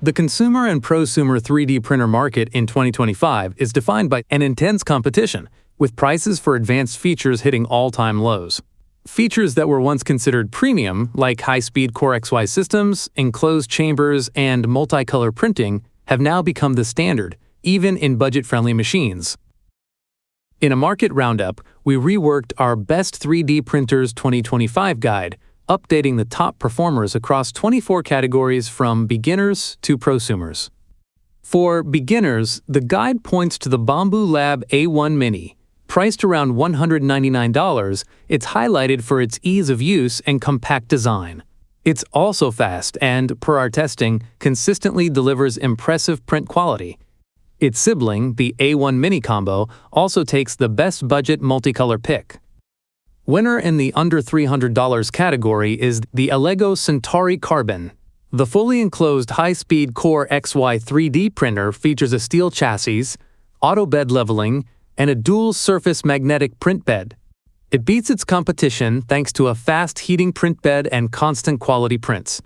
The consumer and prosumer 3D printer market in 2025 is defined by an intense competition, with prices for advanced features hitting all-time lows. Features that were once considered premium, like high-speed Core XY systems, enclosed chambers, and multicolor printing, have now become the standard, even in budget-friendly machines. In a market roundup, we reworked our Best 3D Printers 2025 guide, updating the top performers across 24 categories from beginners to prosumers. For beginners, the guide points to the Bambu Lab A1 Mini. Priced around $199, it's highlighted for its ease of use and compact design. It's also fast and, per our testing, consistently delivers impressive print quality. Its sibling, the A1 Mini Combo, also takes the Best Budget Multicolor pick. Winner in the under $300 category is the Allego Centauri Carbon. The fully enclosed high-speed Core XY 3D printer features a steel chassis, auto bed leveling, and a dual-surface magnetic print bed. It beats its competition thanks to a fast heating print bed and constant quality prints.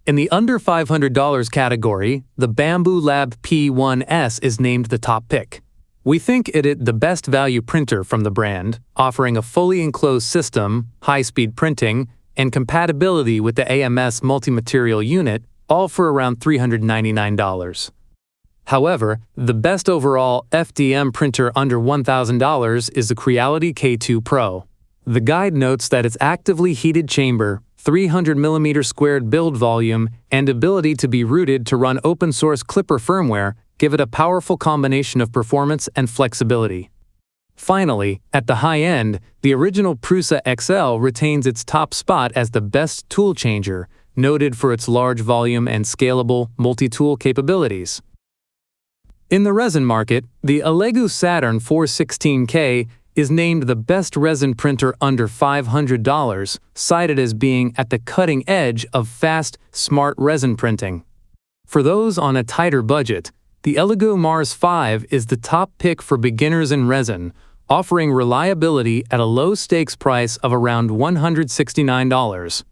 In the under $500 category, the Bambu Lab P1S is named the top pick. We think it is the best value printer from the brand, offering a fully enclosed system, high-speed printing, and compatibility with the AMS multi-material unit, all for around $399. However, the best overall FDM printer under $1,000 is the Creality K2 Pro. The guide notes that its actively heated chamber, 300mm squared build volume, and ability to be rooted to run open-source Clipper firmware give it a powerful combination of performance and flexibility. Finally, at the high end, the original Prusa XL retains its top spot as the best tool changer, noted for its large volume and scalable multi-tool capabilities. In the resin market, the Allego Saturn 416K is named the best resin printer under $500, cited as being at the cutting edge of fast, smart resin printing. For those on a tighter budget, the Allego Mars 5 is the top pick for beginners in resin, offering reliability at a low-stakes price of around $169.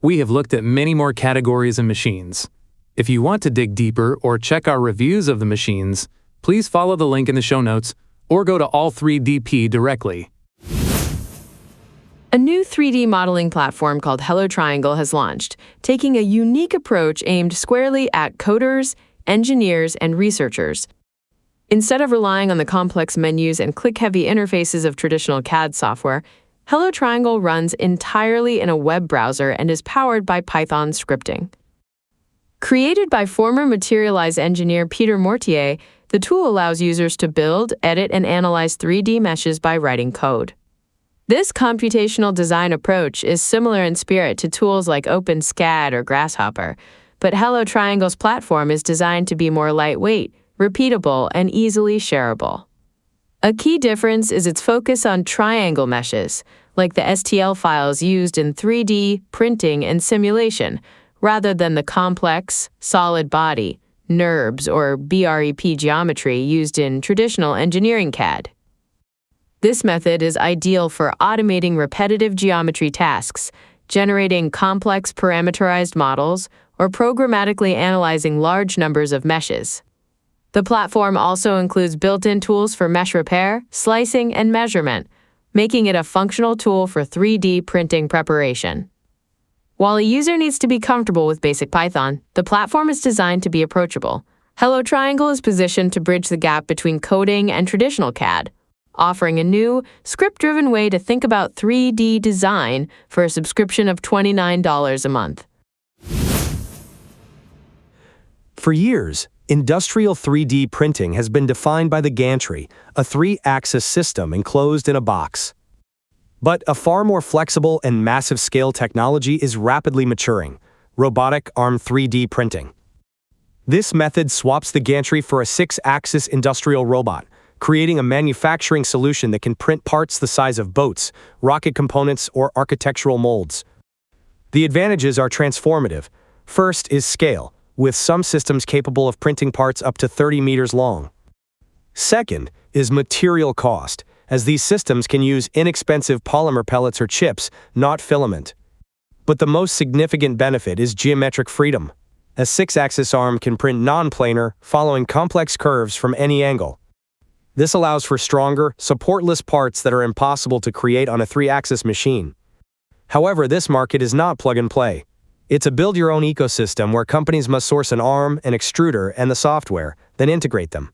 We have looked at many more categories and machines. If you want to dig deeper or check our reviews of the machines, please follow the link in the show notes or go to All3DP directly. A new 3D modeling platform called HelloTriangle has launched, taking a unique approach aimed squarely at coders, engineers, and researchers. Instead of relying on the complex menus and click-heavy interfaces of traditional CAD software, HelloTriangle runs entirely in a web browser and is powered by Python scripting. Created by former Materialize engineer Peter Mortier, the tool allows users to build, edit, and analyze 3D meshes by writing code. This computational design approach is similar in spirit to tools like OpenSCAD or Grasshopper, but HelloTriangle's platform is designed to be more lightweight, repeatable, and easily shareable. A key difference is its focus on triangle meshes, like the STL files used in 3D printing and simulation, rather than the complex, solid body, NURBS, or BREP geometry used in traditional engineering CAD. This method is ideal for automating repetitive geometry tasks, generating complex parameterized models, or programmatically analyzing large numbers of meshes. The platform also includes built-in tools for mesh repair, slicing, and measurement, making it a functional tool for 3D printing preparation. While a user needs to be comfortable with basic Python, the platform is designed to be approachable. HelloTriangle is positioned to bridge the gap between coding and traditional CAD, offering a new, script-driven way to think about 3D design for a subscription of $29 a month. For years, industrial 3D printing has been defined by the gantry, a 3-axis system enclosed in a box. But a far more flexible and massive-scale technology is rapidly maturing: robotic arm 3D printing. This method swaps the gantry for a 6-axis industrial robot, creating a manufacturing solution that can print parts the size of boats, rocket components, or architectural molds. The advantages are transformative. First is scale, with some systems capable of printing parts up to 30 meters long. Second is material cost, as these systems can use inexpensive polymer pellets or chips, not filament. But the most significant benefit is geometric freedom. A 6-axis arm can print non-planar, following complex curves from any angle. This allows for stronger, supportless parts that are impossible to create on a 3-axis machine. However, this market is not plug-and-play. It's a build-your-own ecosystem where companies must source an arm, an extruder, and the software, then integrate them.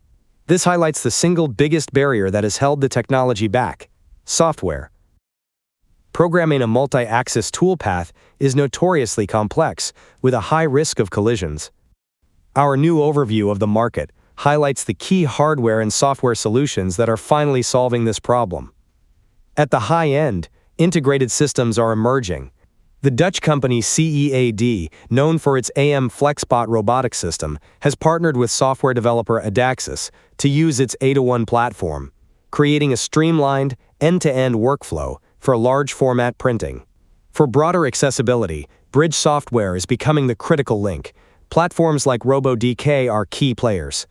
This highlights the single biggest barrier that has held the technology back: software. Programming a multi-axis toolpath is notoriously complex, with a high risk of collisions. Our new overview of the market highlights the key hardware and software solutions that are finally solving this problem. At the high end, integrated systems are emerging. The Dutch company CEAD, known for its AM FlexBot robotic system, has partnered with software developer Adaxis to use its A2-1 platform, creating a streamlined, end-to-end workflow for large-format printing. For broader accessibility, bridge software is becoming the critical link. Platforms like robotic are key players.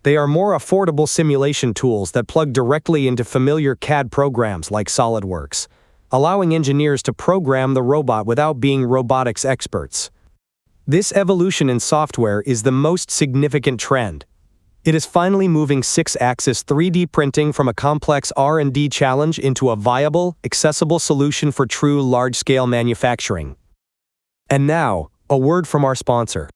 They are more affordable simulation tools that plug directly into familiar CAD programs like SolidWorks, allowing engineers to program the robot without being robotics experts. This evolution in software is the most significant trend. It is finally moving 6-axis 3D printing from a complex R&D challenge into a viable, accessible solution for true large-scale manufacturing. And now, a word from our sponsor.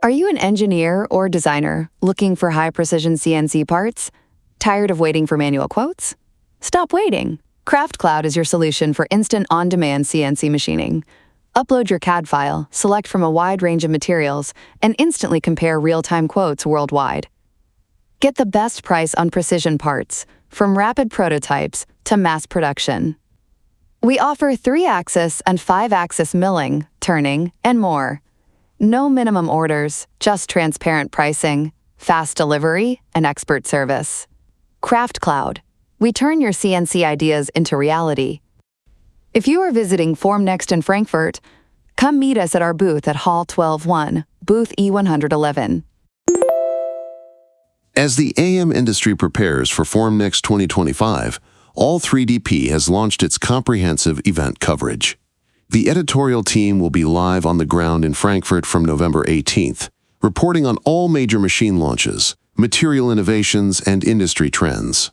Are you an engineer or designer looking for high-precision CNC parts? Tired of waiting for manual quotes? Stop waiting. Craftcloud is your solution for instant on-demand CNC machining. Upload your CAD file, select from a wide range of materials, and instantly compare real-time quotes worldwide. Get the best price on precision parts, from rapid prototypes to mass production. We offer 3-axis and 5-axis milling, turning, and more. No minimum orders, just transparent pricing, fast delivery, and expert service. Craftcloud. We turn your CNC ideas into reality. If you are visiting Formnext in Frankfurt, come meet us at our booth at Hall 12-1, booth E111. As the AM industry prepares for Formnext 2025, All3DP has launched its comprehensive event coverage. The editorial team will be live on the ground in Frankfurt from November 18th, reporting on all major machine launches, material innovations, and industry trends.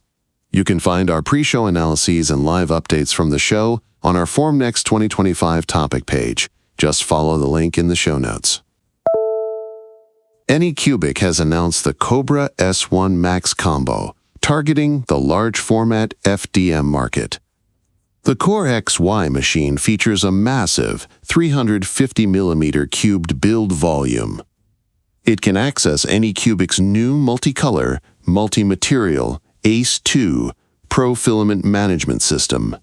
You can find our pre-show analyses and live updates from the show on our Formnext 2025 topic page. Just follow the link in the show notes. Anycubic has announced the Cobra S1 Max combo, targeting the large format FDM market. The Core XY machine features a massive 350mm cubed build volume. It can access Anycubic's new multicolor, multi-material ACE2 Pro Filament Management System.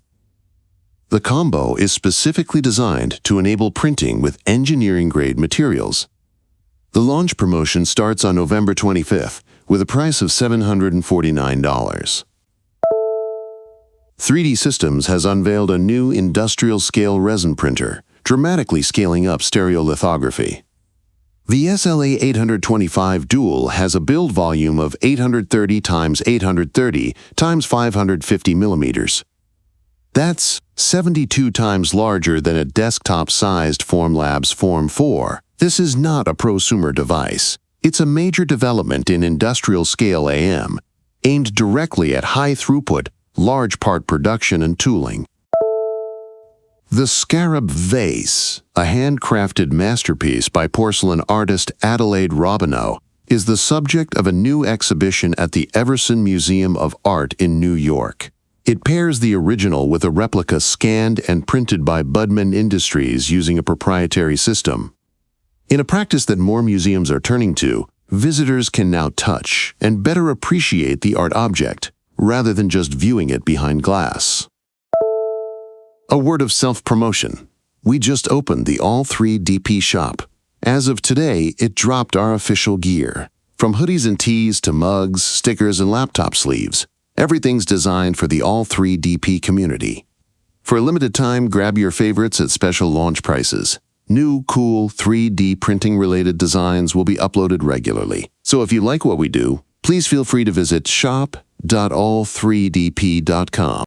The combo is specifically designed to enable printing with engineering-grade materials. The launch promotion starts on November 25th with a price of $749. 3D Systems has unveiled a new industrial-scale resin printer, dramatically scaling up stereolithography. The SLA 825 Dual has a build volume of 830 x 830 x 550 millimeters. That's 72 times larger than a desktop-sized Formlabs Form 4. This is not a prosumer device. It's a major development in industrial-scale AM, aimed directly at high-throughput, large part production and tooling. The Scarab Vase, a handcrafted masterpiece by porcelain artist Adelaide Robineau, is the subject of a new exhibition at the Everson Museum of Art in New York. It pairs the original with a replica scanned and printed by Budman Industries using a proprietary system. In a practice that more museums are turning to, visitors can now touch and better appreciate the art object, rather than just viewing it behind glass. A word of self-promotion. We just opened the All3DP shop. As of today, it dropped our official gear. From hoodies and tees to mugs, stickers, and laptop sleeves, everything's designed for the All3DP community. For a limited time, grab your favorites at special launch prices. New, cool 3D printing-related designs will be uploaded regularly. So if you like what we do, please feel free to visit shop.all3dp.com.